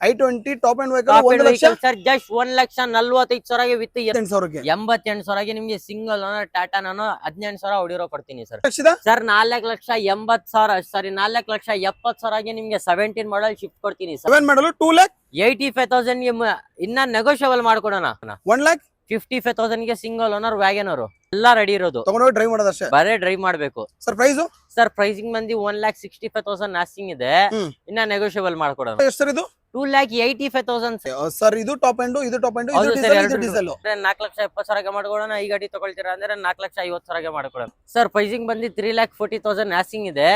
i20 top end vehicle 1 lakh sir just 1,45,000 with 88,000ಕ್ಕೆ 88,000 ನಿಮ್ಗೆ single owner Tata ನಾನು 18,000 ಹೊಡಿರೋ ಕೊಡ್ತೀನಿ ಸರ್. ಲಕ್ಷದ ಸರ್ 4,80,000 ಸಾರಿ 4,70,000 ನಿಮ್ಗೆ 17 ಮಾಡಲ್ ಶಿಫ್ಟ್ ಕೊಡ್ತೀನಿ ಸರ್. 7 ಮಾಡಲು 2 ಲಕ್ಷ 85,000 ಇನ್ನ ನೆಗೋಷಿಯಬಲ್ ಮಾಡ್ಕೊಡೋಣ. 1 ಲಕ್ಷ 55,000 ಸಿಂಗಲ್ ಓನರ್ ವ್ಯಾಗನರ್ ಎಲ್ಲ ರೆಡಿ ಇರೋದು, ತಗೊಂಡೋಗಿ ಡ್ರೈವ್ ಮಾಡೋದಷ್ಟೇ, ಬರೇ ಡ್ರೈವ್ ಮಾಡ್ಬೇಕು ಸರ್. ಪ್ರೈಸ್ ಸರ್ ಪ್ರೈಸಿಂಗ್ ಬಂದು 1,65,000 ಆಸ್ಕಿಂಗ್ ಇದೆ, ಇನ್ನ ನೆಗೋಷಿಯಬಲ್ ಮಾಡ್ಕೊಡೋಣ. ಎಷ್ಟು ಸರ್ ಇದು? 2,85,000 ಸರ್. ಇದು ಟಾಪ್ ಅಂಡ್ ಇದು ಟಾಪ್ ಅಂಡ್ ಹೌದು ಇದು ಸರ್. ಡೀಸೆಲ್ 4,70,000 ಮಾಡ್ಕೊಡೋಣ. ಈ ಗಾಡಿ ತಗೊಳ್ತೀರಾ ಅಂದ್ರೆ 4,50,000 ಮಾಡ್ಕೊಡೋಣ ಸರ್. ಪ್ರೈಸಿಂಗ್ ಬಂದು 3,40,000 ಆಸ್ಕಿಂಗ್ ಇದೆ,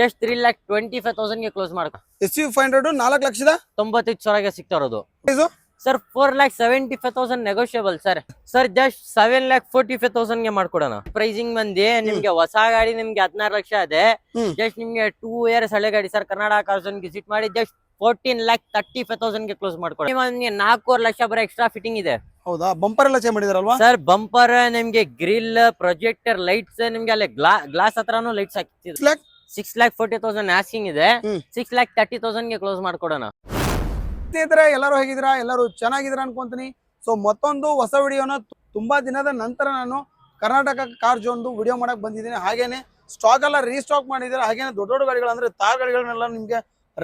ಜಸ್ಟ್ 3,25,000 ಕ್ಲೋಸ್ ಮಾಡ್ಕೊ. SV500 4 ಲಕ್ಷದ 95,000 ಸಿಗ್ತಾ ಇರೋದು price sir. 4,75,000 negotiable sir. Sir just 7,45,000 ಮಾಡ್ಕೊಡೋಣ. ಪ್ರೈಸಿಂಗ್ ಬಂದಿ ನಿಮ್ಗೆ ಹೊಸ ಗಾಡಿ ನಿಮ್ಗೆ 16 ಲಕ್ಷ ಇದೆ, ಜಸ್ಟ್ ನಿಮ್ಗೆ 2 ಇಯರ್ಸ್ ಹಳೆ ಗಾಡಿ ಸರ್. ಕರ್ನಾಟಕ ಕಾರ್ಸ್ ವಿಸಿಟ್ ಮಾಡಿ ಜಸ್ಟ್ 14,35,000 ಕ್ಲೋಸ್ ಮಾಡ್ಕೊಡೋಣ. ನಿಮ್ಗೆ 4 ಲಕ್ಷ ಬರೋ ಎಕ್ಸ್ಟ್ರಾ ಫಿಟ್ಟಿಂಗ್ ಇದೆ. ಹೌದಾ? ಬಂಪರ್ ಎಲ್ಲ ಚೇಂಜ್ ಮಾಡಿದಾರಲ್ವಾ ಸರ್? ಬಂಪರ್ ನಿಮ್ಗೆ ಗ್ರಿಲ್, ಪ್ರೊಜೆಕ್ಟರ್, ಲೈಟ್ಸ್, ನಿಮ್ಗೆ ಅಲ್ಲಿ ಗ್ಲಾಸ್ ಹತ್ರನೂ ಲೈಟ್ಸ್ ಹಾಕ್ತಿದೆ. 6,40,000 ಆಸ್ಕಿಂಗ್ ಇದೆ, 6,30,000 ಕ್ಲೋಸ್ ಮಾಡ್ಕೊಡೋಣ. ಸ್ನೇಹಿತರೆ, ಎಲ್ಲರೂ ಹೇಗಿದ್ದೀರಾ? ಎಲ್ಲರೂ ಚೆನ್ನಾಗಿದ್ದೀರಾ ಅನ್ಕೊಂತೀನಿ. ಸೊ ಮತ್ತೊಂದು ಹೊಸ ವಿಡಿಯೋನ ತುಂಬಾ ದಿನದ ನಂತರ ನಾನು ಕರ್ನಾಟಕ ಕಾರ್ ಜೋನ್ದು ವಿಡಿಯೋ ಮಾಡಕ್ ಬಂದಿದ್ದೀನಿ. ಹಾಗೇನೆ ಸ್ಟಾಕ್ ಎಲ್ಲ ರೀಸ್ಟಾಕ್ ಮಾಡಿದ್ದಾರೆ. ಹಾಗೇನೆ ದೊಡ್ಡ ದೊಡ್ಡ ಗಾಡಿಗಳು ಅಂದ್ರೆ ತಾರ್ ಗಾಡಿಗಳನ್ನೆಲ್ಲ ನಿಮ್ಗೆ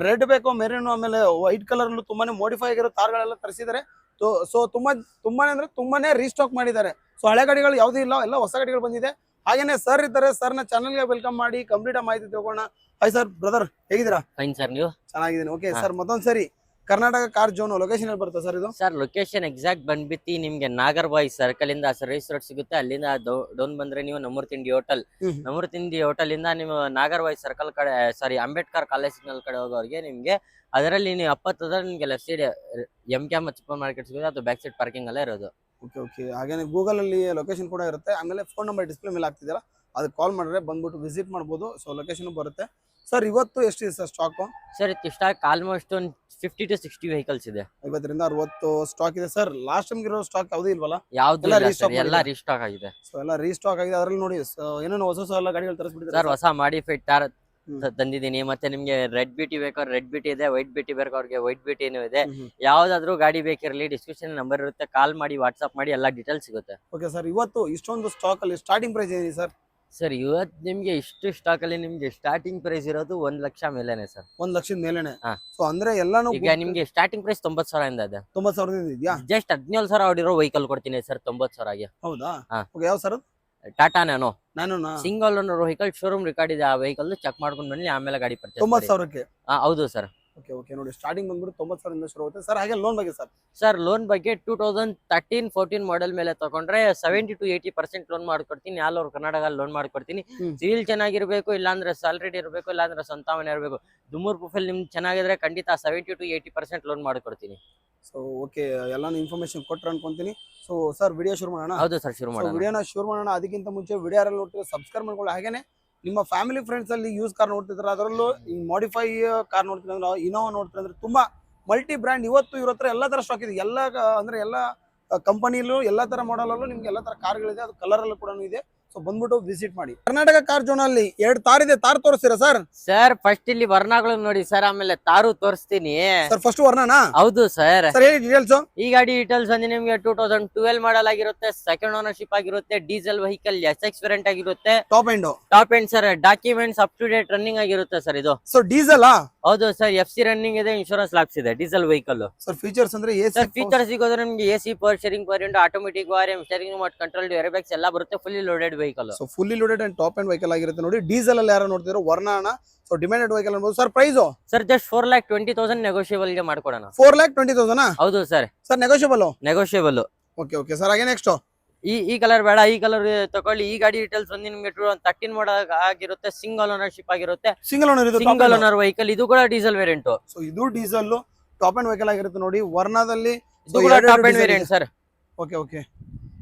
ರೆಡ್ ಬೇಕು, ಮೆರೂನ್, ಆಮೇಲೆ ವೈಟ್ ಕಲರ್ ತುಂಬಾನೇ ಮೋಡಿಫೈ ಆಗಿರೋ ತಾರ್ಗಳೆಲ್ಲ ತರಿಸಿದ್ದಾರೆ. ಸೊ ತುಂಬಾನೇ ಅಂದ್ರೆ ತುಂಬಾನೇ ರೀಸ್ಟಾಕ್ ಮಾಡಿದ್ದಾರೆ. ಸೊ ಹಳೆ ಗಾಡಿಗಳು ಯಾವುದೂ ಇಲ್ಲ, ಎಲ್ಲ ಹೊಸ ಗಾಡಿಗಳು ಬಂದಿದೆ. ಹಾಗೇನೆ ಸರ್ ಇದ್ದಾರೆ, ಸರ್ನ ಚಾನಲ್ಗೆ ವೆಲ್ಕಮ್ ಮಾಡಿ ಕಂಪ್ಲೀಟ್ ಮಾಹಿತಿ ತಿಳ್ಕೊಳ್ಳೋಣ. ಹಾಯ್ ಸರ್, ಬ್ರದರ್ ಹೇಗಿದ್ದೀರಾ? ಫೈನ್ ಸರ್, ನೀವು? ಚೆನ್ನಾಗಿದ್ದೀನಿ. ಓಕೆ ಸರ್, ಮತ್ತೊಂದ್ಸರಿ ಕರ್ನಾಟಕ ಕಾರ್ ಜೋನ್ ಲೊಕೇಶನ್ ಎಲ್ಲಿ ಬರುತ್ತೆ ಸರ್ ಇದು? ಸರ್ ಲೊಕೇಶನ್ ಎಕ್ಸಾಕ್ಟ್ ಬಂದ್ಬಿಟ್ಟು ನಿಮ್ಗೆ ನಾಗರಬಾಯಿ ಸರ್ಕಲ್ ಇಂದ ಸರ್ವಿಸ್ ರೋಡ್ ಸಿಗುತ್ತೆ. ಅಲ್ಲಿಂದ ಡೌನ್ ಬಂದ್ರೆ ನೀವು ನಮ್ಮೂರ್ ತಿಂಡಿ ಹೋಟೆಲ್, ನಮ್ಮೂರ್ ತಿಂಡಿ ಹೋಟೆಲ್ ಇಂದ ನೀವು ನಾಗರಬಾಯಿ ಸರ್ಕಲ್ ಕಡೆ, ಸಾರಿ ಅಂಬೇಡ್ಕರ್ ಕಾಲೇಜ್ ಸಿಗ್ನಲ್ ಕಡೆ ಹೋಗೋರಿಗೆ ನಿಮ್ಗೆ ಅದರಲ್ಲಿ ನೀವು 70 ನಿಮ್ಗೆ left side MK super market ಸಿಗುತ್ತೆ, ಅದು ಬ್ಯಾಕ್ ಸೈಡ್ ಪಾರ್ಕಿಂಗ್ ಅಲ್ಲೇ ಇರೋದು. Okay okay. ಹಾಗೇನೆ ಗೂಗಲ್ ಅಲ್ಲಿ ಲೊಕೇಶನ್ ಕೂಡ ಇರುತ್ತೆ. ಆಮೇಲೆ ಫೋನ್ ನಂಬರ್ ಡಿಸ್ಪ್ಲೇ ಮೇಲೆ ಆಗ್ತಿದೆಯಲ್ಲ, ಅದಕ್ಕೆ ಕಾಲ್ ಮಾಡಿದ್ರೆ ಬಂದ್ಬಿಟ್ಟು ವಿಸಿಟ್ ಮಾಡ್ಬೋದು. ಸೊ ಲೊಕೇಶನ್ ಬರುತ್ತೆ. ಸರ್ ಇವತ್ತು ಎಷ್ಟಿದೆ ಸರ್ ಸ್ಟಾಕ್? ಸರ್ ಇತ್ತು ಸ್ಟಾಕ್ ಆಲ್ಮೋಸ್ಟ್ ಒಂದು 50 to 60 ವೆಹಿಕಲ್ಸ್ ಇದೆ. 50 ರಿಂದ 60 ಸ್ಟಾಕ್ ಇದೆ ಸರ್. ಲಾಸ್ಟ್ ಟೈಮ್ ಇರೋ ಸ್ಟಾಕ್ ಯಾವುದೂ ಇಲ್ವಲ್ಲ? ಯಾವ್ದು ಎಲ್ಲ ರೀಸ್ಟಾಕ್ ಆಗಿದೆ. ಸೊ ಎಲ್ಲ ರೀಸ್ಟಾಕ್ ಆಗಿದೆ. ಅದರಲ್ಲಿ ನೋಡಿ ಏನೇನೋ ಹೊಸ ಎಲ್ಲ ಗಾಡಿಗಳು ತರಿಸ್ಬಿಟ್ಟಿದ್ದಾರೆ ಸರ್. ಹೊಸ ಮಾಡಿಫೈಡ್ ಕಾರ್ ತಂದಿದ್ದೀನಿ. ಮತ್ತೆ ನಿಮ್ಗೆ ರೆಡ್ ಬಿಟಿ ಬೇಕು, ರೆಡ್ ಬಿಟಿ ಇದೆ. ವೈಟ್ ಬಿಟಿ ಬೇಕು ಅವ್ರಿಗೆ, ವೈಟ್ ಬಿಟಿನೂ ಇದೆ. ಯಾವ್ದಾದ್ರು ಗಾಡಿ ಬೇಕಿರಲಿ ಡಿಸ್ಕ್ರಿಪ್ಷನ್ ನಂಬರ್ ಇರುತ್ತೆ, ಕಾಲ್ ಮಾಡಿ, ವಾಟ್ಸ್ಆಪ್ ಮಾಡಿ, ಎಲ್ಲ ಡೀಟೇಲ್ಸ್ ಸಿಗುತ್ತೆ. Okay sir. ಇವತ್ತು ಇಷ್ಟೊಂದು ಸ್ಟಾಕ್ ಅಲ್ಲಿ ಸ್ಟಾರ್ಟಿಂಗ್ ಪ್ರೈಸ್ ಏನಿದೆ ಸರ್? ಸರ್ ಇವತ್ತು ನಿಮ್ಗೆ ಇಷ್ಟು ಸ್ಟಾಕ್ ಅಲ್ಲಿ ನಿಮ್ಗೆ ಸ್ಟಾರ್ಟಿಂಗ್ ಪ್ರೈಸ್ ಇರೋದು 1 ಲಕ್ಷ ಮೇಲೆನೆ ಸರ್. 1 ಲಕ್ಷದ ಮೇಲೆನೆ? ಸೊ ಅಂದ್ರೆ ಎಲ್ಲಾನು ಈಗ ನಿಮ್ಗೆ ಸ್ಟಾರ್ಟಿಂಗ್ ಪ್ರೈಸ್ 90,000 ಇಂದ ಇದೆ. 90,000 ಇದೆಯಾ? ಜಸ್ಟ್ 17,000 ಹೊಡಿರೋ ವೆಹಿಕಲ್ ಕೊಡ್ತೀನಿ ಸರ್ 90,000ಗೆ. ಹೌದಾ? ಓಕೆ. ಯಾವ ಸರ್? ಟಾಟಾ ನ್ಯಾನೋ ನಾನು single owner vehicle, showroom record ಇದೆ. ಆ ವೆಹಿಕಲ್ ಚೆಕ್ ಮಾಡ್ಕೊಂಡು ಬನ್ನಿ, ಆಮೇಲೆ ಗಾಡಿ ಪರ್ಚೇಸ್. 90,000ಕ್ಕೆ? ಹೌದು ಸರ್. Okay okay. ನೋಡಿ ಸ್ಟಾರ್ಟಿಂಗ್ ಬಂದ್ಬಿಟ್ಟು 90,000 ಇಂದ ಶುರು ಆಗುತ್ತೆ ಸರ್. ಹಾಗೆ ಲೋನ್ ಬಗ್ಗೆ ಸರ್? ಸರ್ ಲೋನ್ ಬಗ್ಗೆ 2013-14 ಮಾಡೆಲ್ ಮೇಲೆ ತಗೊಂಡ್ರೆ 70 to 80% ಲೋನ್ ಮಾಡ್ಕೊಡ್ತೀನಿ. ಆಲ್ ಓವರ್ ಕರ್ನಾಟಕ ಲೋನ್ ಮಾಡ್ಕೊಡ್ತೀನಿ. ಸಿವಿಲ್ ಚೆನ್ನಾಗಿರ್ಬೇಕು, ಇಲ್ಲಾಂದ್ರೆ ಸ್ಯಾಲರಿ ಇರಬೇಕು, ಇಲ್ಲಾಂದ್ರೆ ಸ್ವಂತ ಮನೆ ಇರಬೇಕು. ದುಮ್ಮೂರ್ ಪ್ರೊಫೈಲ್ ನಿಮ್ಗೆ ಚೆನ್ನಾಗಿದ್ರೆ ಖಂಡಿತ 70 to 80% ಲೋನ್ ಮಾಡ್ಕೊಡ್ತೀನಿ. ಸೊ ಓಕೆ, ಎಲ್ಲಾನು ಇನ್ಫಾರ್ಮೇಶನ್ ಕೊಟ್ರೆ ಅನ್ಕೊಂತೀನಿ. ಸೊ ಸರ್ ವಿಡಿಯೋ ಶುರು ಮಾಡೋಣ? ಹೌದು ಸರ್, ಶುರು ಮಾಡೋಣ. ವಿಡಿಯೋನ ಶುರು ಮಾಡೋಣ. ಅದಕ್ಕಿಂತ ಮುಂಚೆ ವಿಡಿಯೋ ಯಾರೆಲ್ಲ ನೋಡ್ತೀರಾ ಸಬ್ಸ್ಕ್ರೈಬ್ ಮಾಡ್ಕೊಳ್ಳಿ. ಹಾಗೇನೆ ನಿಮ್ಮ ಫ್ಯಾಮಿಲಿ ಫ್ರೆಂಡ್ಸ್ ಅಲ್ಲಿ ಯೂಸ್ ಕಾರ್ ನೋಡ್ತಿದ್ರೆ, ಅದರಲ್ಲೂ ಈ ಮಾಡಿಫೈ ಕಾರ್ ನೋಡ್ತೀರ ಅಂದ್ರೆ, ಇನೋವಾ ನೋಡ್ತೀರ ಅಂದ್ರೆ, ತುಂಬಾ ಮಲ್ಟಿ ಬ್ರ್ಯಾಂಡ್ ಇವತ್ತು ಇವ್ರ ಹತ್ರ ಎಲ್ಲಾ ತರ ಸ್ಟಾಕ್ ಇದೆ. ಎಲ್ಲ ಅಂದ್ರೆ ಎಲ್ಲ ಕಂಪನಿಲೂ ಎಲ್ಲಾ ತರ ಮಾಡಲ್ ಅಲ್ಲೂ ನಿಮ್ಗೆ ಎಲ್ಲಾ ತರ ಕಾರ್ಗಳಿದೆ. ಅದು ಕಲರ್ ಅಲ್ಲೂ ಕೂಡ ಇದೆ. ಸೊ ಬಂದ್ಬಿಟ್ಟು ವಿಸಿಟ್ ಮಾಡಿ. ಕರ್ನಾಟಕ ಕಾರ್ ಜೋನ್ ಅಲ್ಲಿ 2 ತಾರ್ ಇದೆ. ತಾರ್ ತೋರಿಸ್ತೀರಾ ಸರ್? ಸರ್ ಫಸ್ಟ್ ಇಲ್ಲಿ ವರ್ಣಗಳು ನೋಡಿ ಸರ್, ಆಮೇಲೆ ತಾರು ತೋರಿಸ್ತೀನಿ ಸರ್. ಫಸ್ಟ್ ವರ್ಣನಾ? ಹೌದು ಸರ್. ಸರ್ ಹೇಳಿ ಡೀಟೇಲ್ಸ್. ಈ ಗಾಡಿ ಡೀಟೇಲ್ಸ್ ಅಂದ್ರೆ ನಿಮ್ಗೆ 2012 ಮಾಡಲ್ ಆಗಿರುತ್ತೆ, ಸೆಕೆಂಡ್ ಓನರ್ಶಿಪ್ ಆಗಿರುತ್ತೆ, ಡೀಸೆಲ್ ವೆಹಿಕಲ್, SX ವೇರಿಯಂಟ್ ಆಗಿರುತ್ತೆ. Top end sir. Documents up to date running ಆಗಿರುತ್ತೆ ಸರ್ ಇದು. So diesel? ಹೌದು ಸರ್. FC ರನ್ನಿಂಗ್ ಇದೆ, ಇನ್ಶೂರೆನ್ಸ್ ಲಾಕ್ಸ್ ಇದೆ. Diesel vehicle. ಸರ್ ಫೀಚರ್ಸ್ ಅಂದ್ರೆ ಸರ್ ಫೀಚರ್ಸ್ ಸಿಗೋದ್ರೆ ನಿಮ್ಗೆ AC power steering, power window, automatic ವಾರಿಯಂ, ಸ್ಟೀರಿಂಗ್ ರಿಮೋಟ್ ಕಂಟ್ರೋಲ್, ಏರ್ಬ್ಯಾಗ್ಸ್ ಎಲ್ಲ ಬರುತ್ತೆ. Fully loaded vehicle. So fully loaded and top end vehicle ಆಗಿರುತ್ತೆ ನೋಡಿ. ಡೀಸೆಲ್ ಅಲ್ಲಿ ಯಾರು ನೋಡ್ತಿರೋ ವರ್ಣನ. ಸೊ ಡಿಮ್ಯಾಂಡೆಡ್ ವೆಹಿಕಲ್ ಅನ್ಬೋದು sir. Price sir just 4,20,000 negotiable ಗೆ ಮಾಡ್ಕೊಡೋಣ. 4,20,000? ಹೌದು sir. Sir negotiable. Okay okay sir. ಹಾಗೆ ನೆಕ್ಸ್ಟ್ ಈ ಕಲರ್ ಬೇಡ, ಈ ಕಲರ್ ತಕೊಳ್ಳಿ. ಈ ಗಾಡಿ ಡೀಟೇಲ್ಸ್ ಬಂದು ನಿಮ್ಗೆ 13 ಮಾಡಲ್ ಆಗಿರುತ್ತೆ, ಸಿಂಗಲ್ ಓನರ್ಶಿಪ್ ಆಗಿರುತ್ತೆ. Single owner vehicle. ಇದು ಕೂಡ ಡೀಸೆಲ್ ವೇರಿಯಂಟ್. ಸೊ ಇದು ಡೀಸೆಲ್ ಟಾಪ್ ಎಂಡ್ ವೆಹಿಕಲ್ ಆಗಿರುತ್ತೆ ನೋಡಿ. ವರ್ಣದಲ್ಲಿ ಇದು ಕೂಡ top end variant sir. Okay okay.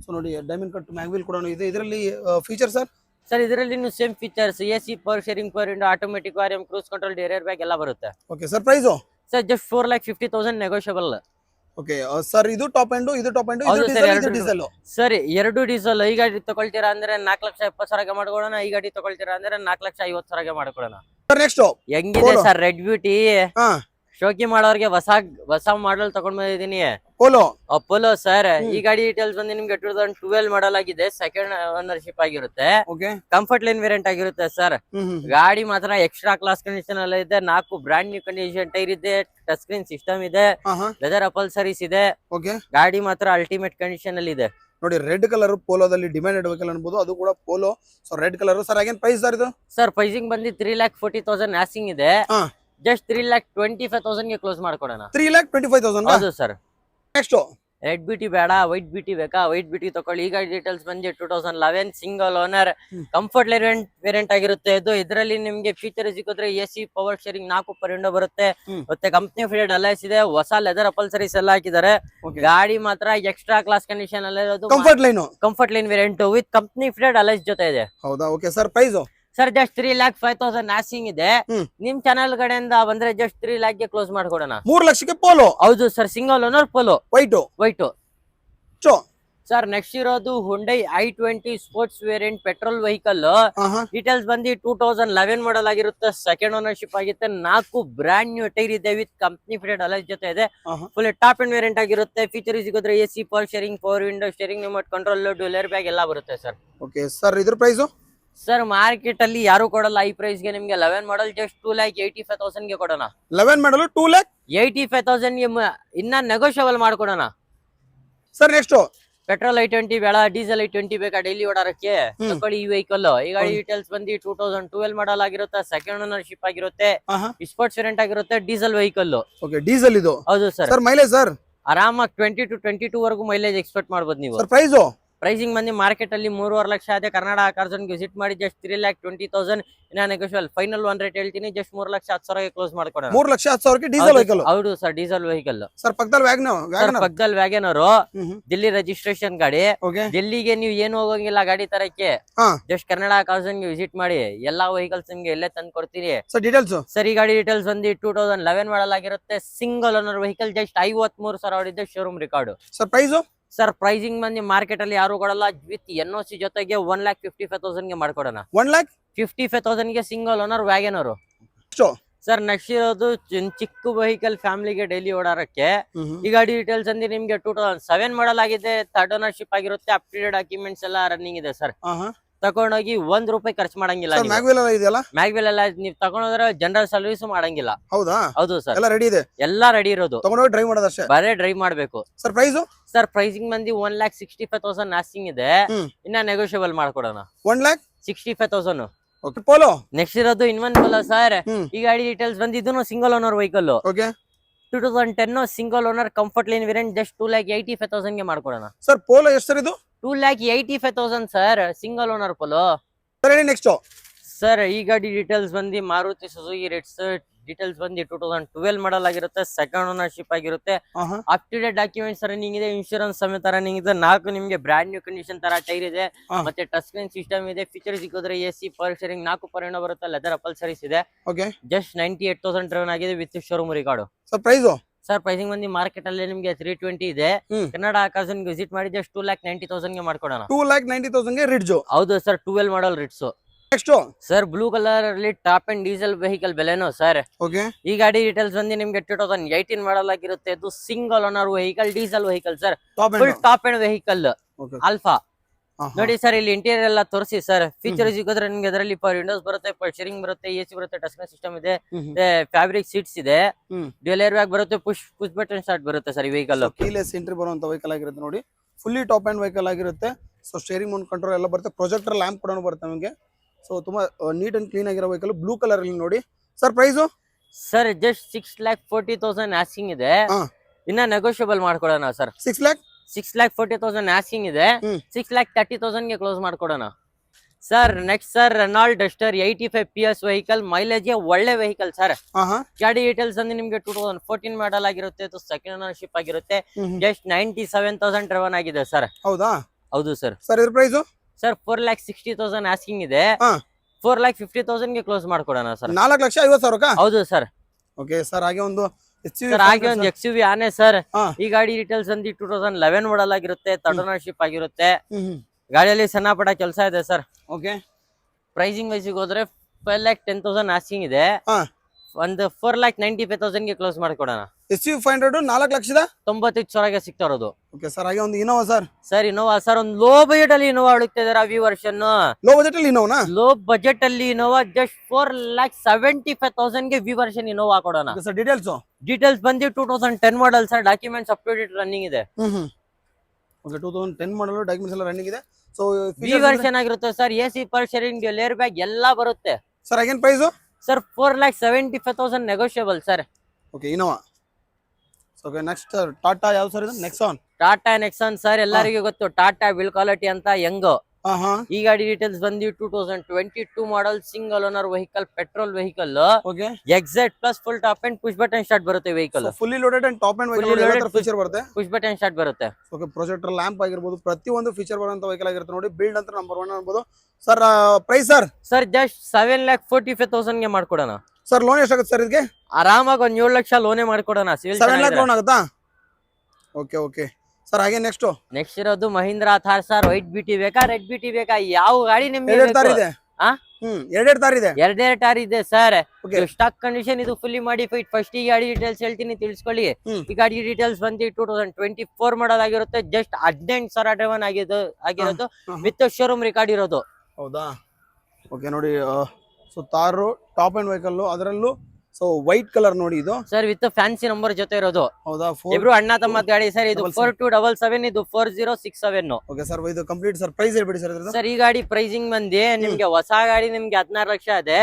So ನೋಡಿ ಡೈಮಂಡ್ ಕಟ್ ಮ್ಯಾಗ್ವಿಲ್ ಕೂಡ ಇದೆ. ಇದರಲ್ಲಿ ಫೀಚರ್ ಸರ್? ಸರ್ ಇದರಲ್ಲಿ same features, AC power steering, power window, automatic ವಾರಿಯಂ, ಕ್ರೂಸ್ ಕಂಟ್ರೋಲ್, ಏರ್ ಬ್ಯಾಗ್ ಎಲ್ಲ ಬರುತ್ತೆ. Okay sir. Price sir just 4,50,000 negotiable. Okay sir. ಇದು top end, ಇದು ಟಾಪ್ ಎಂಡ್, ಇದು ಡೀಸೆಲ್. Sir 2 diesel. ಈ ಗಾಡಿ ತಗೊಳ್ತೀರಾ ಅಂದ್ರೆ 4,70,000 ಮಾಡ್ಕೊಡೋಣ. ಈ ಗಾಡಿ ತಗೊಳ್ತೀರಾ ಅಂದ್ರೆ 4,50,000 ಮಾಡ್ಕೊಡೋಣ. ಸರ್ ನೆಕ್ಸ್ಟ್ ಹೆಂಗಿದೆ ಸರ್ ರೆಡ್ ಬ್ಯೂಟಿ? ಶೋಕಿ ಮಾಡೋರ್ಗೆ ಹೊಸ ಮಾಡಲ್ ತಗೊಂಡ್ ಬಂದಿದ್ದೀನಿ, ಪೋಲೋ. Apollo sir. ಈ ಗಾಡಿ ಡೀಟೇಲ್ಸ್ ಬಂದು ನಿಮ್ಗೆ 2012 ಮಾಡಲ್ ಆಗಿದೆ, ಸೆಕೆಂಡ್ ಓನರ್ಶಿಪ್ ಆಗಿರುತ್ತೆ, ಓಕೆ. ಕಂಫರ್ಟ್ ಲೈನ್ ವೇರಿಯಂಟ್ ಆಗಿರುತ್ತೆ ಸರ್. ಗಾಡಿ ಮಾತ್ರ ಎಕ್ಸ್ಟ್ರಾ ಕ್ಲಾಸ್ ಕಂಡೀಷನ್ ಎಲ್ಲ ಇದೆ, 4 ಬ್ರಾಂಡ್ ನ್ಯೂ ಕಂಡೀಷನ್ ಟೈರ್ ಇದೆ, ಟಚ್ ಸ್ಕ್ರೀನ್ ಸಿಸ್ಟಮ್ ಇದೆ, ಲೆದರ್ ಅಪಲ್ಸರೀಸ್ ಇದೆ. ಓಕೆ. ಗಾಡಿ ಮಾತ್ರ ಅಲ್ಟಿಮೇಟ್ ಕಂಡೀಷನ್ ಅಲ್ಲಿ ಇದೆ ನೋಡಿ. ರೆಡ್ ಕಲರ್ ಪೋಲೋದಲ್ಲಿ ಡಿಮ್ಯಾಂಡೆಡ್ ವೆಹಿಕಲ್ ಅನ್ಬೋದು, ಅದು ಕೂಡ Polo. So red colour sir. Again price sir ಇದು? ಸರ್ ಪ್ರೈಸಿಂಗ್ ಬಂದು 3,40,000 ಆಸಿಂಗ್ ಇದೆ, ಜಸ್ಟ್ 3,25,000 ಗೆ ಕ್ಲೋಸ್ ಮಾಡ್ಕೊಡೋಣ. 3,25,000. ಹೌದು ಸರ್. ನೆಕ್ಸ್ಟ್ ರೆಡ್ ಬಿಟಿ ಬೇಡ, ವೈಟ್ ಬಿಟಿ ಬೇಕಾ? ವೈಟ್ ಬಿಟಿ ತಕೊಳ್ಳಿ. ಈಗ ಡೀಟೇಲ್ಸ್ ಬಂದು 2011 ಸಿಂಗಲ್ ಓನರ್ ಕಂಫರ್ಟ್ ವೇರಿಯಂಟ್ ಆಗಿರುತ್ತೆ ಇದು. ಇದರಲ್ಲಿ ನಿಮ್ಗೆ ಫೀಚರ್ ಸಿಕ್ಕಿದ್ರೆ AC ಪವರ್ ಶೇರಿಂಗ್ 4 ವಿಂಡೋ ಬರುತ್ತೆ, ಮತ್ತೆ ಕಂಪ್ನಿ ಫಿಟೆಡ್ ಅಲೈಸ್ ಇದೆ, ಹೊಸ ಲೆದರ್ ಅಪಲ್ಸರೀಸ್ ಎಲ್ಲ ಹಾಕಿದ್ದಾರೆ. ಗಾಡಿ ಮಾತ್ರ ಎಕ್ಸ್ಟ್ರಾ ಕ್ಲಾಸ್ ಕಂಡೀಷನ್ ಅಲ್ಲಿ ಇರೋದು, comfort line variant with company fitted alloys ಜೊತೆ ಇದೆ. ಹೌದಾ? Okay sir. Price sir just 3,05,000 asking ಇದೆ. ನಿಮ್ ಚಾನಲ್ ಕಡೆಯಿಂದ ಬಂದ್ರೆ ಜಸ್ಟ್ 3 lakh ಗೆ ಕ್ಲೋಸ್ ಮಾಡ್ಕೊಡೋಣ. 3 ಲಕ್ಷಕ್ಕೆ ಪೋಲೋ. ಹೌದು sir, single owner Polo, white. Sir next ಇರೋದು Hyundai i20 sports variant petrol vehicle. Details ಬಂದು 2011 ಮಾಡಲ್ ಆಗಿರುತ್ತೆ, ಸೆಕೆಂಡ್ ಓನರ್ಶಿಪ್ ಆಗುತ್ತೆ, 4 ಬ್ರಾಂಡ್ ನ್ಯೂ ಟೈರ್ ಇದೆ ವಿತ್ ಕಂಪ್ನಿ ಫಿಟೆಡ್ ಅಲೈಸ್ ಜೊತೆ ಇದೆ. ಫುಲ್ ಟಾಪ್ ಅಂಡ್ ವೇರಿಯಂಟ್ ಆಗಿರುತ್ತೆ. ಫೀಚರ್ ಸಿಗೋದ್ರೆ AC power steering, power window steering, remote control, dual bag ಎಲ್ಲ ಬರುತ್ತೆ ಸರ್. Okay sir. ಇದ್ರ ಪ್ರೈಸ್ ಸರ್ ಮಾರ್ಕೆಟ್ ಅಲ್ಲಿ ಯಾರು ಕೊಡಲ್ಲ ಈ ಪ್ರೈಸ್ ಗೆ. ನಿಮ್ಗೆ 11 ಮಾಡಲ್ ಜಸ್ಟ್ 2,85,000 ಗೆ ಕೊಡೋಣ. 11 ಮಾಡಲ್ 2,85,000 ಗೆ ಇನ್ನ ನೆಗೋಷಿಯಬಲ್ ಮಾಡ್ಕೊಡೋಣ ಸರ್. ನೆಕ್ಸ್ಟ್ ಪೆಟ್ರೋಲ್ i20 ಬೇಡ, ಡೀಸೆಲ್ i20 ಬೇಕಾ ಡೈಲಿ ಓಡಾಡಕ್ಕೆ? ತಕೊಳ್ಳಿ ಈ ವೆಹಿಕಲ್. ಈ ಗಾಡಿ ಡೀಟೇಲ್ಸ್ ಬಂದು 2012 ಮಾಡಲ್ ಆಗಿರುತ್ತೆ, ಸೆಕೆಂಡ್ ಓನರ್ಶಿಪ್ ಆಗಿರುತ್ತೆ, ಸ್ಪೋರ್ಟ್ಸ್ ವೇರಿಯಂಟ್ ಆಗಿರುತ್ತೆ, ಡೀಸೆಲ್ ವೆಹಿಕಲ್. ಓಕೆ. ಡೀಸೆಲ್ ಇದು. ಹೌದು ಸರ್. ಸರ್ ಮೈಲೇಜ್ ಸರ್ ಆರಾಮಾಗಿ 20 to 22 ವರೆಗೂ ಮೈಲೇಜ್ ಎಕ್ಸ್ಪೆಕ್ಟ್ ಮಾಡಬಹುದು ನೀವು. ಸರ್ ಪ್ರೈಸ್ ಪ್ರೈಸಿಂಗ್ ಬಂದು ಮಾರ್ಕೆಟ್ ಅಲ್ಲಿ 3.5 ಲಕ್ಷ ಇದೆ. ಕರ್ನಾಟಕ ಕಾರ್ ಝೋನ್ ವಿಸಿಟ್ ಮಾಡಿ ಜಸ್ಟ್ 3,20,000 ಇನ್ನ ನೆಗೋಷಿಯಬಲ್. ಫೈನಲ್ 1 ರೇಟ್ ಹೇಳ್ತೀನಿ, ಜಸ್ಟ್ 3,10,000 ಕ್ಲೋಸ್ ಮಾಡ್ಕೊಡೋಣ. 3,10,000 ಡೀಸೆಲ್ ವೆಹಿಕಲ್. ಹೌದು ಸರ್, ಡೀಸೆಲ್ ವೆಹಿಕಲ್. ಸರ್ ಪಕ್ಕದಲ್ಲಿ ವ್ಯಾಗನರ್ ದಿಲ್ಲಿ ರಿಜಿಸ್ಟ್ರೇಷನ್ ಗಾಡಿ. ಡೆಲ್ಲಿಗೆ ನೀವು ಏನು ಹೋಗಂಗಿಲ್ಲ ಗಾಡಿ ತರಕ್ಕೆ, just Karnataka car zone visit ಮಾಡಿ, ಎಲ್ಲಾ ವೆಹಿಕಲ್ಸ್ ನಿಮ್ಗೆ ಎಲ್ಲೇ ತಂದು ಕೊಡ್ತೀನಿ. ಸರ್ ಈ ಗಾಡಿ ಡೀಟೇಲ್ಸ್ ಬಂದು 2011 ಮಾಡಲ್ ಆಗಿರುತ್ತೆ, ಸಿಂಗಲ್ ಓನರ್ ವೆಹಿಕಲ್, ಜಸ್ಟ್ 53,000 ಹೊಡಿದೆ, showroom record. Sir price sir pricing ಬಂದು ಮಾರ್ಕೆಟ್ ಅಲ್ಲಿ ಯಾರು ಕೊಡಲ್ಲ, ವಿತ್ NOC ಜೊತೆಗೆ 1,55,000 ಗೆ ಮಾಡ್ಕೊಡೋಣ. 1,55,000 ಗೆ single owner Wagon R. Sir next ಇರೋದು ಚಿಕ್ಕ ವೆಹಿಕಲ್ ಫ್ಯಾಮಿಲಿಗೆ ಡೈಲಿ ಓಡಾಡಕ್ಕೆ. ಈ ಗಾಡಿ ಡೀಟೇಲ್ಸ್ ಅಂದ್ರೆ ನಿಮ್ಗೆ 2007 ಮಾಡಲ್ ಆಗಿದೆ, ಥರ್ಡ್ ಓನರ್ಶಿಪ್ ಆಗಿರುತ್ತೆ, ಅಪ್ ಟು ಡೇಟ್ ಡಾಕ್ಯುಮೆಂಟ್ಸ್ ಎಲ್ಲ ರನ್ನಿಂಗ್ ಇದೆ ಸರ್. ತಗೊಂಡೋಗಿ ₹1 ಖರ್ಚು ಮಾಡಂಗಿಲ್ಲ. ಮ್ಯಾಗ್ವೆಲ್ ಎಲ್ಲ ನೀವು ತಗೊಂಡೋದ್ರೆ ಜನರಲ್ ಸರ್ವಿಸ್ ಮಾಡಂಗಿಲ್ಲ. ಹೌದು ಸರ್, ಎಲ್ಲ ರೆಡಿ ಇರೋದು, ಬರೇ ಡ್ರೈವ್ ಮಾಡ್ಬೇಕು. ಸರ್ ಪ್ರೈಸಿಂಗ್ ಬಂದು 1,65,000 ಆಸ್ಕಿಂಗ್ ಇದೆ, ಇನ್ನ ನೆಗೋಷಿಯಬಲ್ ಮಾಡ್ಕೊಡೋಣ. 1,65,000. ನೆಕ್ಸ್ಟ್ ಇರೋದು ಇನ್ನೊಂದು ಪೋಲೋ ಸರ್. ಈ ಗಾಡಿ ಡೀಟೇಲ್ಸ್ ಬಂದು ಇದನ್ನು single owner vehicle, 2010 single owner comfort line variant, just 2,85,000 ಗೆ ಮಾಡ್ಕೊಡೋಣ. ಸರ್ ಪೋಲೋ ಎಷ್ಟು ಸರ್ ಇದು? 2,85,000 sir, single owner polo. Next sir ಈ ಗಾಡಿ ಡೀಟೇಲ್ಸ್ ಬಂದು ಮಾರುತಿ ಸುಜುಕಿ ರಿಟ್ಸ್. ಡೀಟೇಲ್ಸ್ ಬಂದು 2012 ಮಾಡಲ್ ಆಗಿರುತ್ತೆ, ಸೆಕೆಂಡ್ ಓನರ್ಶಿಪ್ ಆಗಿರುತ್ತೆ, up to date documents running ಇದೆ, ಇನ್ಶೂರೆನ್ಸ್ ಸಮೇತ ರನ್ನಿಂಗ್ ಇದೆ, 4 ನಿಮ್ಗೆ ಬ್ರಾಂಡ್ ನ್ಯೂ ಕಂಡೀಷನ್ ತರ ಟೈರ್ ಇದೆ, ಮತ್ತೆ ಟಚ್ ಸ್ಕ್ರೀನ್ ಸಿಸ್ಟಮ್ ಇದೆ. ಫೀಚರ್ ಸಿಕ್ಕಿದ್ರೆ AC ಪವರ್ ಶೇರಿಂಗ್, 4 ವಿಂಡೋ ಬರುತ್ತೆ, ಲೆದರ್ ಅಪಲ್ಸರೀಸ್ ಇದೆ, ಜಸ್ಟ್ 98,000 ಡ್ರೈವನ್ ಆಗಿದೆ with showroom record. Sir pricing ಬಂದು ಮಾರ್ಕೆಟ್ ಅಲ್ಲಿ ನಿಮ್ಗೆ 320 ಇದೆ. ಕನ್ನಡ ಕಾರ್ ಝೋನ್ ವಿಸಿಟ್ ಮಾಡಿ ಜಸ್ಟ್ 2,90,000 ಗೆ ಮಾಡ್ಕೊಡೋಣ. 2,90,000 ಗೆ ರಿಡ್ಜ್. ಹೌದು ಸರ್, 12 ಮಾಡಲ್ ರಿಡ್ಸ್. ಸರ್ ಬ್ಲೂ ಕಲರ್ ಅಲ್ಲಿ top and diesel vehicle ಬೆಲೆನೋ sir. ಈ ಗಾಡಿ ಡೀಟೇಲ್ಸ್ ಬಂದು ನಿಮ್ಗೆ 2018 ಮಾಡಲ್ ಆಗಿರುತ್ತೆ, ಇದು single owner vehicle, diesel vehicle sir, full top end vehicle alpha. ನೋಡಿ ಸರ್ ಇಲ್ಲಿ ಇಂಟೀರಿಯರ್ ಎಲ್ಲ ತೋರಿಸಿ ಸರ್. ಫೀಚರ್ ಸಿಗೋದ್ರೆ ನಿಮ್ಗೆ ಅದರಲ್ಲಿ ವಿಂಡೋಸ್ ಬರುತ್ತೆ, ಶೇರಿಂಗ್ ಬರುತ್ತೆ, AC ಬರುತ್ತೆ, ಟಚ್ ಸ್ಕ್ರೀನ್ ಸಿಸ್ಟಮ್ ಇದೆ, ಫ್ಯಾಬ್ರಿಕ್ ಸೀಟ್ಸ್ ಇದೆ, ಡ್ಯುಯಲ್ ಏರ್ ಬ್ಯಾಗ್ ಬರುತ್ತೆ, ಪುಷ್ ಬಟನ್ ಸ್ಟಾರ್ಟ್ ಬರುತ್ತೆ ಸರ್. ಈ ವೆಹಿಕಲ್ ಕೀಲೆಸ್ ಎಂಟ್ರಿ ಬರುವಂತ ವೆಹಿಕಲ್ ಆಗಿರುತ್ತೆ ನೋಡಿ, ಫುಲ್ಲಿ ಟಾಪ್ ಅಂಡ್ ವೆಹಿಕಲ್ ಆಗಿರುತ್ತೆ. ಸೊ ಸ್ಟೇರಿಂಗ್ ಮೌಂಟ್ ಕಂಟ್ರೋಲ್ ಎಲ್ಲ ಬರುತ್ತೆ, ಪ್ರೊಜೆಕ್ಟರ್ ಲ್ಯಾಂಪ್ ಕೂಡ ಬರುತ್ತೆ ನಿಮಗೆ. ಸೊ ತುಂಬಾ ನೀಟ್ ಅಂಡ್ ಕ್ಲೀನ್ ಆಗಿರೋ ವೆಹಿಕಲ್, ಬ್ಲೂ ಕಲರ್ ಅಲ್ಲಿ ನೋಡಿ. Sir price sir just 6,40,000 asking ಇದೆ, ಇನ್ನ ನೆಗೋಷಿಯಬಲ್ ಮಾಡ್ಕೊಡೋಣ ಸರ್. 6,40,000 ಆಸ್ಕಿಂಗ್ ಇದೆ, 6,30,000 ಗೆ ಕ್ಲೋಸ್ ಮಾಡ್ಕೊಡೋಣ sir. Next sir Renault Duster 85 PS vehicle, mileage ಒಳ್ಳೆ ವೆಹಿಕಲ್ ಸರ್. ಗಾಡಿ ಡೀಟೇಲ್ಸ್ ಅಂದ್ರೆ ನಿಮ್ಗೆ 2014 ಮಾಡಲ್ ಆಗಿರುತ್ತೆ, ಇದು ಸೆಕೆಂಡ್ ಓನರ್ಶಿಪ್ ಆಗಿರುತ್ತೆ, ಜಸ್ಟ್ 97,000 ಡ್ರೈವನ್ ಆಗಿದೆ ಸರ್. ಹೌದು ಸರ್. ಸರ್ ಇದ್ರ ಪ್ರೈಸ್ ಸರ್ 4,60,000 ಆಸ್ಕಿಂಗ್ ಇದೆ, 4,50,000 ಗೆ ಕ್ಲೋಸ್ ಮಾಡ್ಕೊಡೋಣ ಸರ್. 4,50,000. ಹೌದು ಸರ್. Okay sir. ಹಾಗೆ ಒಂದು XUV ಆನೆ ಸರ್. ಈ ಗಾಡಿ ಡೀಟೇಲ್ಸ್ ಅಂದ್ರೆ 2011 ಮಾಡಲ್ ಆಗಿರುತ್ತೆ, ಥರ್ಡ್ ಓನರ್ಶಿಪ್ ಆಗಿರುತ್ತೆ, ಗಾಡಿಯಲ್ಲಿ ಸಣ್ಣ ಪುಟ್ಟ ಕೆಲಸ ಇದೆ ಸರ್. ಓಕೆ. ಪ್ರೈಸಿಂಗ್ ವೈಸಿಗೆ ಹೋದ್ರೆ 5,10,000 ಆಸ್ಕಿಂಗ್ ಇದೆ, ಒಂದು 4,95,000 ಗೆ ಕ್ಲೋಸ್ ಮಾಡ್ಕೊಡೋಣ. SV 500 4,95,000 ಸಿಗ್ತಾ ಇರೋದು. Okay sir. ಹಾಗೆ ಒಂದು Innova sir. Sir Innova sir ಒಂದು ಲೋ ಬಜೆಟ್ ಅಲ್ಲಿ ಇನೋವಾ ಹುಡುಕ್ತಾ ಇದಾರೆ ವಿ ವರ್ಷನ್. ಲೋ ಬಜೆಟ್ ಅಲ್ಲಿ ಇನೋವಾನಾ? ಲೋ ಬಜೆಟ್ ಅಲ್ಲಿ ಇನೋವಾ ಜಸ್ಟ್ 4,75,000 ಗೆ ವಿ ವರ್ಷನ್ ಇನೋವಾ ಕೊಡೋಣ. ಸರ್ ಡೀಟೇಲ್ಸ್ ಬಂದು 2010 model sir. Documents up to date running ಇದೆ. ಓಕೆ 2010 ಮಾಡಲ್ ಡಾಕ್ಯುಮೆಂಟ್ಸ್ ಎಲ್ಲ ರನ್ನಿಂಗ್ ಇದೆ. ಸೊ ವಿ ವರ್ಷನ್ ಆಗಿರುತ್ತೆ sir. AC power steering air bag ಎಲ್ಲ ಬರುತ್ತೆ sir. Again price sir 4,75,000 negotiable sir. Okay Innova. Okay next Tata ಯಾವ sir ಇದು? Nexon. Tata Nexon sir ಎಲ್ಲರಿಗೂ ಗೊತ್ತು. ಟಾಟಾ ಬಿಲ್ ಕ್ವಾಲಿಟಿ ಅಂತ ಹೆಂಗೋ. ಈ ಗಾಡಿ ಡೀಟೇಲ್ಸ್ ಬಂದು 2022 model single owner vehicle, petrol vehicle. Okay exact plus full top end push button start ಬರುತ್ತೆ vehicle. Fully loaded and top end vehicle feature ಬರುತ್ತೆ. ಪುಷ್ ಬಟನ್ ಸ್ಟಾರ್ಟ್ ಬರುತ್ತೆ. ಓಕೆ ಪ್ರೊಜೆಕ್ಟರ್ ಲ್ಯಾಂಪ್ ಆಗಿರಬಹುದು, ಪ್ರತಿಯೊಂದು ಫೀಚರ್ ಬರುವಂತ vehicle ಆಗಿರುತ್ತೆ ನೋಡಿ. Build ಅಂತ number 1 ಅನ್ಬೋದು ಸರ್. ಪ್ರೈಸ್ ಸರ್ ಜಸ್ಟ್ 7,45,000 ಗೆ ಮಾಡ್ಕೊಡೋಣ ಸರ್. ಲೋನ್ ಎಷ್ಟಾಗುತ್ತೆ ಸರ್ ಇದಕ್ಕೆ? ಆರಾಮಾಗಿ ಒಂದ್ 7 ಲಕ್ಷ ಲೋನೇ ಮಾಡ್ಕೊಡೋಣ. 7 ಲಕ್ಷ ಲೋನ್ ಆಗುತ್ತಾ? Okay okay sir. ಹಾಗೆ ನೆಕ್ಸ್ಟ್ ಇರೋದು ಮಹೀಂದ್ರಾ ಥಾರ್ ಸರ್. ವೈಟ್ ಬಿಟಿ ಬೇಕಾ ರೆಡ್ ಬಿಟಿ ಬೇಕಾ? ಯಾವ ಗಾಡಿ ನಿಮ್ಗೆ ಎರಡೆರಡು ತಾರ್ ಇದೆ. ಎರಡೆರಡು ಟಾರ್ ಇದೆ ಸರ್. ಸ್ಟಾಕ್ ಕಂಡೀಷನ್ ಇದು ಫುಲ್ಲಿ ಮಾಡಿಫೈಡ್. ಫಸ್ಟ್ ಈ ಗಾಡಿ ಡೀಟೇಲ್ಸ್ ಹೇಳ್ತೀನಿ ತಿಳಿಸ್ಕೊಳ್ಳಿ. ಈ ಗಾಡಿ ಡೀಟೇಲ್ಸ್ ಬಂದು 2024 ಮಾಡಲ್ ಆಗಿರುತ್ತೆ. ಜಸ್ಟ್ 18,000 ಡ್ರೈವನ್ ಆಗಿರೋದು ವಿತ್ ಶೋರೂಮ್ ರೆಕಾರ್ಡ್ ಇರೋದು. ಹೌದಾ? ಓಕೆ ನೋಡಿ. ಸೊ ತಾರು ಟಾಪ್ ಅಂಡ್ ವೆಹಿಕಲ್, ಅದರಲ್ಲೂ ಸೊ ವೈಟ್ ಕಲರ್ ನೋಡಿ ಇದು ಸರ್. ವಿತ್ ಫ್ಯಾನ್ಸಿ ನಂಬರ್ ಜೊತೆ ಇರೋದು. ಹೌದಾ? ಇಬ್ರು ಅಣ್ಣ ತಮ್ಮ ಗಾಡಿ ಸರ್. ಇದು 4277, ಇದು 4067. Okay sir. ಇದು ಕಂಪ್ಲೀಟ್ ಸರ್. ಪ್ರೈಸ್ ಹೇಳ್ಬಿಡಿ ಸರ್. ಸರ್ ಈ ಗಾಡಿ ಪ್ರೈಸಿಂಗ್ ಬಂದಿ ನಿಮ್ಗೆ ಹೊಸ ಗಾಡಿ ನಿಮ್ಗೆ 16 ಲಕ್ಷ ಇದೆ.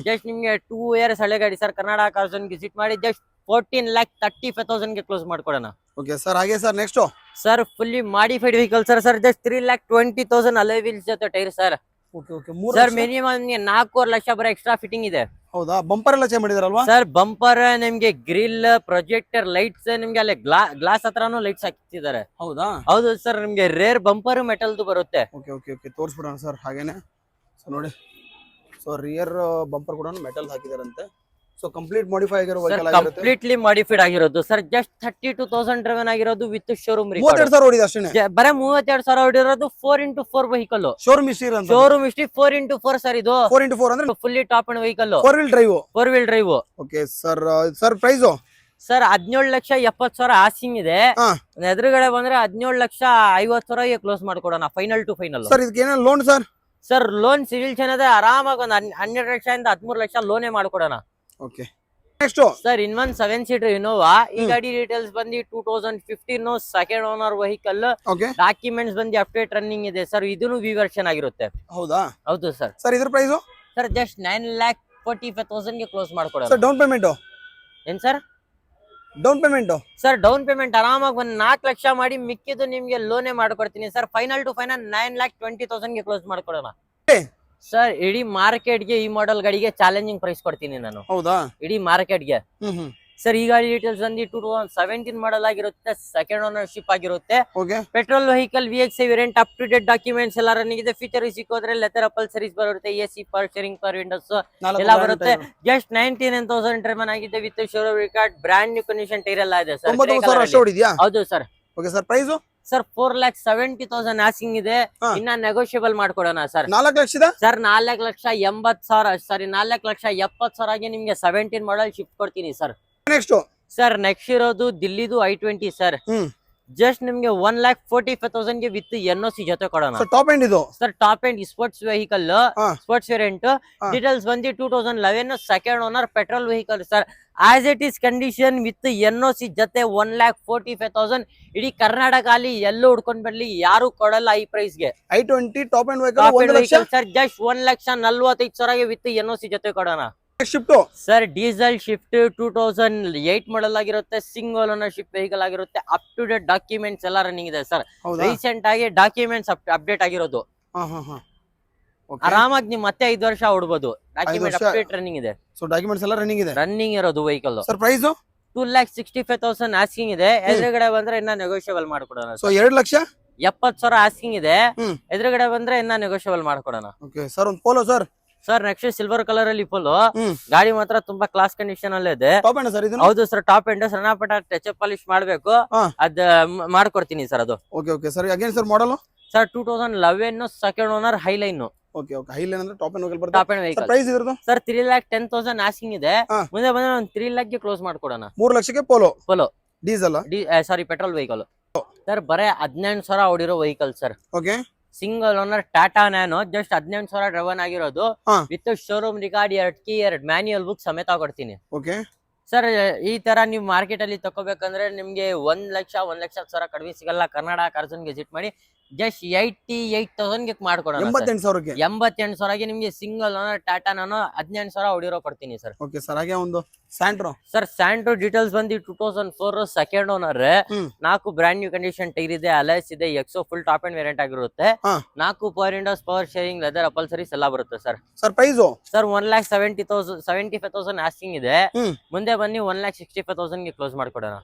ಜಸ್ಟ್ ನಿಮ್ಗೆ 2 ಇಯರ್ಸ್ ಹಳೆ ಗಾಡಿ ಸರ್. ಕರ್ನಾಟಕ ಕಾರ್ಸ್ ವಿಸಿಟ್ ಮಾಡಿ ಜಸ್ಟ್ 14,35,000 ಗೆ ಕ್ಲೋಸ್ ಮಾಡ್ಕೊಡೋಣ. Okay sir. ಹಾಗೆ sir next sir fully modified vehicle sir. Just 3,20,000 alloy wheels ಜೊತೆ tyre sir. Okay okay. Sir minimum 4.5 lakh ಬರೋ ಎಕ್ಸ್ಟ್ರಾ ಫಿಟ್ಟಿಂಗ್ ಇದೆ. ಹೌದಾ? ಬಂಪರ್ ಎಲ್ಲ ಚೇಂಜ್ ಮಾಡಿದಾರಲ್ವಾ ಸರ್? ಬಂಪರ್ ನಿಮ್ಗೆ ಗ್ರಿಲ್, ಪ್ರೊಜೆಕ್ಟರ್ ಲೈಟ್ಸ್, ನಿಮ್ಗೆ ಅಲ್ಲಿ ಗ್ಲಾಸ್ ಹತ್ರನೂ ಲೈಟ್ಸ್ ಹಾಕಿದ್ದಾರೆ. ಹೌದಾ? ಹೌದು ಸರ್. ನಿಮ್ಗೆ ರೇರ್ ಬಂಪರ್ ಮೆಟಲ್ದು ಬರುತ್ತೆ. ಓಕೆ ಓಕೆ ಓಕೆ ತೋರಿಸ್ಬಿಡೋಣ ಸರ್. ಹಾಗೇನೆ ಸೊ ನೋಡಿ. ಸೊ ರಿಯರ್ ಬಂಪರ್ ಕೂಡ ಮೆಟಲ್ ಹಾಕಿದಾರಂತೆ. ಸೊ ಕಂಪ್ಲೀಟ್ ಮಾಡಿಫೈ ಆಗಿರೋ ವೆಹಿಕಲ್ ಆಗಿರುತ್ತೆ. ಕಂಪ್ಲೀಟ್ಲಿ ಮಾಡಿಫೈಡ್ ಆಗಿರೋದು ಸರ್. ಜಸ್ಟ್ 32,000 ಡ್ರೈವನ್ ಆಗಿರೋದು ವಿತ್ ಶೋರೂಮ್. 32,000 ಓಡಿದೆ ಅಷ್ಟೇ. ಬರೇ 32,000 ಹೊಡಿರೋದು. 4x4 vehicle. ಶೋರೂಮ್ ಹಿಸ್ಟ್ರಿ ಅಂತ. Showroom history 4x4 sir. ಇದು 4x4 ಅಂದ್ರೆ fully top end vehicle. 4 wheel drive. Okay sir. Sir price sir 17,70,000 asking ಇದೆ. ಎದುರುಗಡೆ ಬಂದ್ರೆ 17,50,000 ಕ್ಲೋಸ್ ಮಾಡ್ಕೊಡೋಣ. Final to final. ಸರ್ ಇದಕ್ಕೆ ಏನ loan sir? Sir loan civil ಚೆನ್ನಾಗಿದೆ. ಆರಾಮಾಗಿ ಒಂದು 12 ಲಕ್ಷದಿಂದ 13 ಲಕ್ಷ ಲೋನೇ ಮಾಡ್ಕೊಡೋಣ. ಓಕೆ ನೆಕ್ಸ್ಟ್ ಸರ್ ಇನ್ನೊಂದು 7 ಸೀಟರ್ ಇನೋವಾ. ಈ ಗಾಡಿ ಡೀಟೇಲ್ಸ್ ಬಂದು 2015 ಸೆಕೆಂಡ್ ಓನರ್ ವೆಹಿಕಲ್. ಡಾಕ್ಯುಮೆಂಟ್ಸ್ ಬಂದು ಅಪ್ಡೇಟ್ ರನ್ನಿಂಗ್ ಇದೆ ಸರ್. ಇದನ್ನು ವಿ ವರ್ಷನ್ ಆಗಿರುತ್ತೆ. ಹೌದಾ? ಹೌದು ಸರ್. ಸರ್ ಇದ್ರ ಪ್ರೈಸ್ ಸರ್ ಜಸ್ಟ್ 9,45,000 ಗೆ ಕ್ಲೋಸ್ ಮಾಡ್ಕೊಡೋಣ. ಸರ್ ಡೌನ್ ಪೇಮೆಂಟ್ ಏನ್ sir? Down payment sir down payment ಆರಾಮಾಗಿ ಒಂದು 4 ಲಕ್ಷ ಮಾಡಿ ಮಿಕ್ಕಿದ್ದು ನಿಮ್ಗೆ ಲೋನೇ ಮಾಡ್ಕೊಡ್ತೀನಿ ಸರ್. ಫೈನಲ್ ಟು ಫೈನಲ್ 9,20,000 ಗೆ ಕ್ಲೋಸ್ ಮಾಡ್ಕೊಡೋಣ. ಸರ್ ಇಡೀ ಮಾರ್ಕೆಟ್ಗೆ ಈ ಮಾಡೆಲ್ ಗಾಡಿಗೆ ಚಾಲೆಂಜಿಂಗ್ ಪ್ರೈಸ್ ಕೊಡ್ತೀನಿ ನಾನು. ಹೌದಾ? ಇಡೀ ಮಾರ್ಕೆಟ್ಗೆ. ಸರ್ ಈ ಗಾಡಿ ಡೀಟೇಲ್ಸ್ ಬಂದು 2017 ಮಾಡಲ್ ಆಗಿರುತ್ತೆ. ಸೆಕೆಂಡ್ ಓನರ್ಶಿಪ್ ಆಗಿರುತ್ತೆ. Petrol vehicle VX variant. Up to date documents ಎಲ್ಲ ರನ್ನಿಂಗ್ ಇದೆ. ಫೀಚರ್ ಸಿಕ್ಕೋದ್ರೆ ಲೆದರ್ ಅಪಲ್ ಸರೀಸ್ ಬರುತ್ತೆ. AC power steering power windows ಎಲ್ಲ ಬರುತ್ತೆ. ಜಸ್ಟ್ 99,000 ಡ್ರೈವನ್ ಆಗಿದೆ with showroom record. Brand new condition tyre ಎಲ್ಲ ಇದೆ ಸರ್. ಹೌದು sir. Okay sir. Price sir 4,70,000 asking ಇದೆ. ಇನ್ನ ನೆಗೋಷಿಯಬಲ್ ಮಾಡ್ಕೊಡೋಣ ಸರ್. 4 ಲಕ್ಷದ ಸರ್ 4,80,000 ಸಾರಿ 4,70,000 ನಿಮ್ಗೆ 17 ಮಾಡಲ್ ಶಿಫ್ಟ್ ಕೊಡ್ತೀನಿ ಸರ್. ನೆಕ್ಸ್ಟ್ ಸರ್ ನೆಕ್ಸ್ಟ್ ಇರೋದು ದಿಲ್ಲಿದು I20 ಸರ್. ಜಸ್ಟ್ ನಿಮ್ಗೆ 1,45,000 ಗೆ ವಿತ್ NOC ಜೊತೆ ಕೊಡೋಣ. ಟಾಪ್ ಎಂಡ್ ಇದು sir. Top end sports vehicle, sports variant. Details ಬಂದು 2011 second owner petrol vehicle sir. As it is condition with NOC ಜೊತೆ 1,45,000. ಇಡೀ ಕರ್ನಾಟಕ ಅಲ್ಲಿ ಎಲ್ಲೂ ಹುಡ್ಕೊಂಡ್ ಬರ್ಲಿ ಯಾರು ಕೊಡಲ್ಲ ಈ ಪ್ರೈಸ್ ಗೆ. I20 top end vehicle sir. Just 1,45,000 with NOC ಜೊತೆ ಕೊಡೋಣ. ಶಿಫ್ಟ್ ಸರ್ ಡೀಸೆಲ್ ಶಿಫ್ಟ್ 2008 ಮಾಡಲ್ ಆಗಿರುತ್ತೆ. ಸಿಂಗಲ್ ಓನರ್ಶಿಪ್ ವೆಹಿಕಲ್ ಆಗಿರುತ್ತೆ. ಅಪ್ ಟು ಡೇಟ್ ಡಾಕ್ಯುಮೆಂಟ್ಸ್ ಎಲ್ಲ ರನ್ನಿಂಗ್ ಇದೆ ಸರ್. ರೀಸೆಂಟ್ ಆಗಿ ಡಾಕ್ಯುಮೆಂಟ್ಸ್ ಅಪ್ಡೇಟ್ ಆಗಿರೋದು. ಆರಾಮಾಗಿ ನೀವು ಮತ್ತೆ 5 ವರ್ಷ ಹೊಡ್ಬೋದು. ಡಾಕ್ಯುಮೆಂಟ್ ಅಪ್ಡೇಟ್ ರನ್ನಿಂಗ್ ಇದೆ. ಸೊ ಡಾಕ್ಯುಮೆಂಟ್ಸ್ ಎಲ್ಲ ರನ್ನಿಂಗ್ ಇರೋದು ವೆಹಿಕಲ್. ಸರ್ ಪ್ರೈಸ್ 2,65,000 ಆಸ್ಕಿಂಗ್ ಇದೆ. ಎದುರುಗಡೆ ಬಂದ್ರೆ ಇನ್ನ ನೆಗೋಷಿಯಬಲ್ ಮಾಡ್ಕೊಡೋಣ. ಸೊ 2,70,000 ಆಸ್ಕಿಂಗ್ ಇದೆ. ಎದುರುಗಡೆ ಬಂದ್ರೆ ಇನ್ನ ನೆಗೋಷಿಯಬಲ್ ಮಾಡ್ಕೊಡೋಣ. Okay sir. ಒಂದು Polo sir. Sir next silver colour ಅಲ್ಲಿ ಫುಲ್ ಗಾಡಿ ಮಾತ್ರ ತುಂಬಾ ಕ್ಲಾಸ್ ಕಂಡೀಷನ್ ಅಲ್ಲೇ ಇದೆ. ಹೌದು ಸರ್. ಟಾಪ್ ಎಂಡ್ ಸಣ್ಣ ಪಟ ಟಚ್ ಅಪ್ ಪಾಲಿಶ್ ಮಾಡ್ಬೇಕು. ಅದ್ ಮಾಡ್ಕೊಡ್ತೀನಿ ಸರ್ ಅದು. Okay okay sir. Again sir model sir 2011 second owner Highline. Okay okay Highline ಅಂದ್ರೆ ಟಾಪ್ ಅಂಡ್ ವೆಹಿಕಲ್ ಬರುತ್ತೆ. ಟಾಪ್ ಅಂಡ್ ವೆಹಿಕಲ್ ಪ್ರೈಸ್ ಇದ್ರದ್ದು ಸರ್ 3,10,000 ಆಸ್ಕಿಂಗ್ ಇದೆ. ಹಾ. ಮುಂದೆ ಬಂದ್ರೆ ಒಂದು 3 lakh ಗೆ ಕ್ಲೋಸ್ ಮಾಡ್ಕೊಡೋಣ. 3 ಲಕ್ಷಕ್ಕೆ Polo Polo diesel. Sorry petrol vehicle sir. ಬರೇ 18,000 ಓಡಿರೋ vehicle sir. Okay single owner Tata Nano, just 18,000 driven ಆಗಿರೋದು. ಹಾ. With showroom record 2 key 2 manual book ಸಮೇತ ಕೊಡ್ತೀನಿ ಓಕೆ ಸರ್. ಈ ತರ ನೀವು ಮಾರ್ಕೆಟ್ ಅಲ್ಲಿ ತಗೋಬೇಕಂದ್ರೆ ನಿಮ್ಗೆ 1,10,000 ಕಡಿಮೆ ಸಿಗಲ್ಲ. ಕರ್ನಾಟಕ ಕಾರ್ಸನ್ ವಿಸಿಟ್ ಮಾಡಿ. ಜಸ್ಟ್ 88,000 ಗೆ ಮಾಡ್ಕೊಡೋಣ. 88,000ಕ್ಕೆ 88,000ಗೆ ನಿಮ್ಗೆ ಸಿಂಗಲ್ ಓನರ್ ಟಾಟಾ ನಾನು 18,000 ಹೊಡಿರೋ ಕೊಡ್ತೀನಿ ಸರ್. Okay sir. ಹಾಗೆ ಒಂದು ಸ್ಯಾಂಟ್ರೋ ಸರ್ ಸ್ಯಾಂಟ್ರೋ ಡೀಟೇಲ್ಸ್ ಬಂದು 2004 second owner. 4 brand new condition tyre ಇದೆ, ಅಲೈಸ್ ಇದೆ, ಎಕ್ಸೋ ಫುಲ್ ಟಾಪ್ ಅಂಡ್ ವೇರಿಯಂಟ್ ಆಗಿರುತ್ತೆ. 4 power windows, power steering, leather upholsteries ಎಲ್ಲ ಬರುತ್ತೆ sir. Sir price sir 1,75,000 asking ಇದೆ. ಮುಂದೆ ಬನ್ನಿ 1,65,000 ಗೆ ಕ್ಲೋಸ್ ಮಾಡ್ಕೊಡೋಣ.